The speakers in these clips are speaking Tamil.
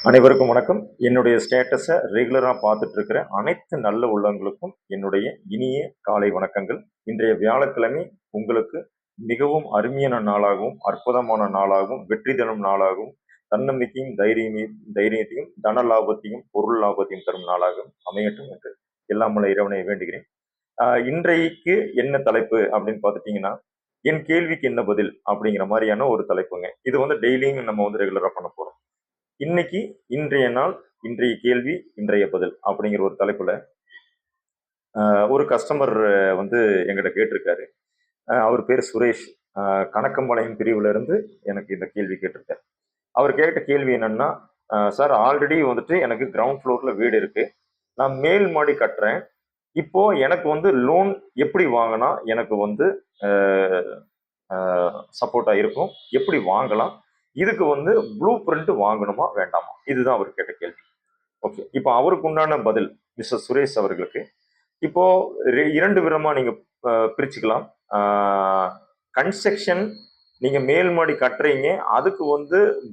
அனைவருக்கும் வணக்கம். என்னுடைய ஸ்டேட்டஸை ரெகுலராக பார்த்துட்டு இருக்கிற அனைத்து நல்ல உள்ளங்களுக்கும் என்னுடைய இனிய காலை வணக்கங்கள். இன்றைய வியாழக்கிழமை உங்களுக்கு மிகவும் அருமையான நாளாகவும் அற்புதமான நாளாகவும் வெற்றி தரும் நாளாகவும் தன்னம்பிக்கையும் தைரியத்தையும் தன லாபத்தையும் பொருள் லாபத்தையும் தரும் நாளாகவும் அமையட்டும் என்று எல்லாம் வல்ல இறைவனை வேண்டுகிறேன். இன்றைக்கு என்ன தலைப்பு அப்படின்னு பார்த்துட்டீங்கன்னா, என் கேள்விக்கு என்ன பதில் அப்படிங்கிற மாதிரியான ஒரு தலைப்புங்க. இது டெய்லியும் நம்ம ரெகுலராக பண்ண போறோம். இன்னைக்கு இன்றைய நாள் இன்றைய கேள்வி இன்றைய பதில் அப்படிங்கிற ஒரு தலைப்புல ஒரு கஸ்டமர் எங்கிட்ட கேட்டிருக்காரு. அவர் பேர் சுரேஷ். கணக்கம்பாளையம் பிரிவுல இருந்து எனக்கு இந்த கேள்வி கேட்டிருக்காரு. அவர் கேட்ட கேள்வி என்னன்னா, சார் ஆல்ரெடி எனக்கு கிரவுண்ட் ஃப்ளோர்ல வீடு இருக்கு, நான் மேல் மாடி கட்டுறேன். இப்போ எனக்கு லோன் எப்படி வாங்கினா எனக்கு சப்போர்ட்டா இருக்கும், எப்படி வாங்கலாம், இதுக்கு ப்ளூ பிரிண்ட் வாங்கணுமா வேண்டாமா, இதுதான் அவர் கேட்ட கேள்வி. ஓகே, இப்போ அவருக்கு உண்டான பதில் மிஸ்டர் சுரேஷ் அவர்களுக்கு. இப்போ இரண்டு விதமா நீங்க பிரிச்சுக்கலாம். கன்ஸ்ட்ரக்ஷன் நீங்க மேல் மாடி கட்டுறீங்க, அதுக்கு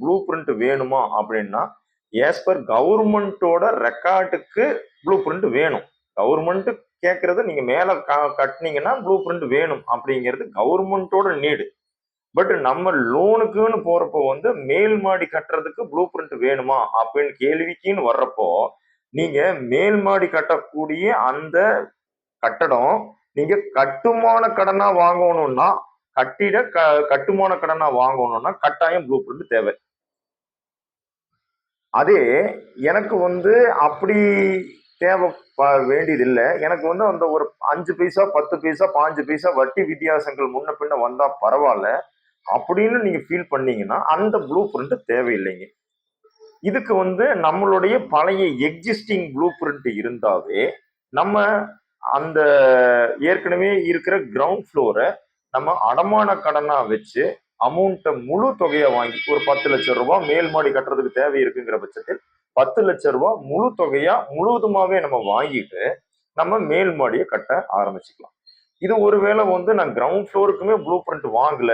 ப்ளூ பிரிண்ட் வேணுமா அப்படின்னா, ஏஸ் பர் கவர்மெண்டோட ரெக்கார்டுக்கு ப்ளூ பிரிண்ட் வேணும். கவர்மெண்ட் கேட்கறது நீங்க மேல கட்டினீங்கன்னா ப்ளூ பிரிண்ட் வேணும் அப்படிங்கிறது கவர்மெண்டோட நீடு. பட் நம்ம லோனுக்குன்னு போறப்போ மேல் மாடி கட்டுறதுக்கு ப்ளூ பிரிண்ட் வேணுமா அப்படின்னு கேள்விக்குன்னு வர்றப்போ, நீங்க மேல் மாடி கட்டக்கூடிய அந்த கட்டடம் நீங்க கட்டுமான கடனா வாங்கணும்னா, கட்டுமான கடனா வாங்கணும்னா கட்டாயம் ப்ளூ பிரிண்ட் தேவை. அதே எனக்கு அப்படி தேவை வேண்டியதில்லை. எனக்கு அந்த ஒரு 5 பைசா 10 பைசா 5 பைசா வட்டி வித்தியாசங்கள் முன்ன பின்ன வந்தா பரவாயில்ல அப்படின்னு நீங்க ஃபீல் பண்ணீங்கன்னா அந்த ப்ளூ பிரிண்ட் தேவையில்லைங்க. இதுக்கு நம்மளுடைய பழைய எக்ஸிஸ்டிங் ப்ளூ பிரிண்ட் இருந்தாவே நம்ம அந்த ஏற்கனவே இருக்கிற கிரவுண்ட் ஃப்ளோரை நம்ம அடமான கடனா வச்சு அமௌண்ட்டை முழு தொகையை வாங்கி ஒரு 10 லட்சம் ரூபாய் மேல் மாடி கட்டுறதுக்கு தேவை இருக்குங்கிற பட்சத்தில் 10 லட்சம் ரூபாய் முழு தொகையா முழுவதுமாவே நம்ம வாங்கிட்டு நம்ம மேல் மாடியை கட்ட ஆரம்பிச்சுக்கலாம். இது ஒருவேளை நான் கிரவுண்ட் ஃப்ளோருக்குமே ப்ளூ பிரிண்ட் வாங்கல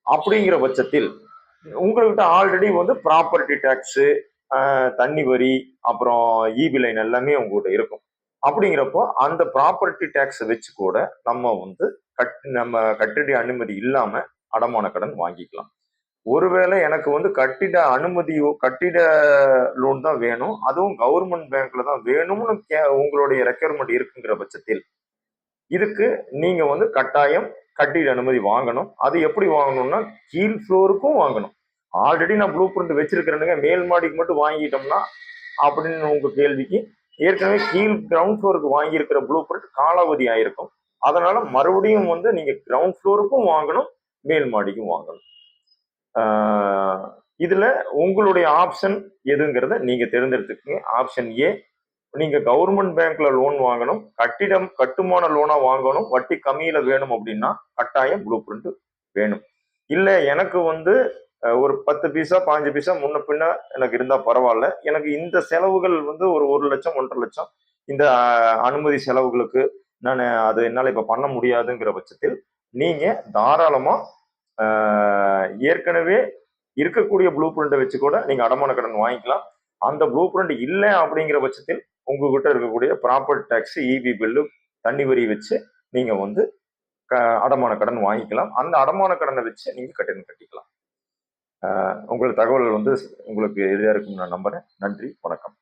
அப்படிங்கிற பட்சத்தில் உங்கள்கிட்ட ஆல்ரெடி ப்ராப்பர்ட்டி டேக்ஸ், தண்ணி வரி, அப்புறம் இபி லைன் எல்லாமே உங்ககிட்ட இருக்கும். அப்படிங்கிறப்போ அந்த ப்ராப்பர்ட்டி டேக்ஸை வச்சு கூட நம்ம நம்ம கட்டிட அனுமதி இல்லாம அடமான கடன் வாங்கிக்கலாம். ஒருவேளை எனக்கு கட்டிட அனுமதியோ கட்டிட லோன் தான் வேணும், அதுவும் கவர்மெண்ட் பேங்க்ல தான் வேணும்னு உங்களுடைய ரெக்யர்மெண்ட் இருக்குங்கிற பட்சத்தில் இதுக்கு நீங்க கட்டாயம் கட்டிட அனுமதி வாங்கணும். அது எப்படி வாங்கணும்னா கீழ் ஃப்ளோருக்கும் வாங்கணும். ஆல்ரெடி நான் ப்ளூ பிரிண்ட் வச்சிருக்கிறேனுங்க, மேல் மாடிக்கு மட்டும் வாங்கிட்டோம்னா அப்படின்னு உங்க கேள்விக்கு, ஏற்கனவே கீழ் கிரவுண்ட் ஃப்ளோருக்கு வாங்கியிருக்கிற ப்ளூ பிரிண்ட் காலாவதி ஆயிருக்கும். அதனால மறுபடியும் நீங்க கிரவுண்ட் ஃப்ளோருக்கும் வாங்கணும், மேல் மாடிக்கும் வாங்கணும். இதுல உங்களுடைய ஆப்ஷன் எதுங்கிறத நீங்க தேர்ந்தெடுத்துக்கீங்க. ஆப்ஷன் ஏ, நீங்க கவர்மெண்ட் பேங்க்ல லோன் வாங்கணும், கட்டுமான லோனா வாங்கணும், வட்டி கம்மியில வேணும் அப்படின்னா கட்டாயம் ப்ளூ பிரிண்ட் வேணும். இல்ல எனக்கு ஒரு 10 பைசா 5 பைசா முன்ன பின்ன எனக்கு இருந்தா பரவாயில்ல, எனக்கு இந்த செலவுகள் ஒரு 1 லட்சம் 1.5 லட்சம் இந்த அனுமதி செலவுகளுக்கு நான் அது என்னால இப்ப பண்ண முடியாதுங்கிற பட்சத்தில் நீங்க தாராளமா ஏற்கனவே இருக்கக்கூடிய ப்ளூ பிரிண்டை வச்சு கூட நீங்க அடமான கடன் வாங்கிக்கலாம். அந்த ப்ளூ பிரிண்ட் இல்லை அப்படிங்கிற பட்சத்தில் உங்ககிட்ட இருக்கக்கூடிய ப்ராப்பர்ட்டி டேக்ஸ், இபி பில்லு, தண்ணி வரி வச்சு நீங்க அடமான கடன் வாங்கிக்கலாம். அந்த அடமான கடனை வச்சு நீங்க கட்டணம் கட்டிக்கலாம். உங்கள் தகவல் உங்களுக்கு எளிதா இருக்கும் நான் நம்புறேன். நன்றி, வணக்கம்.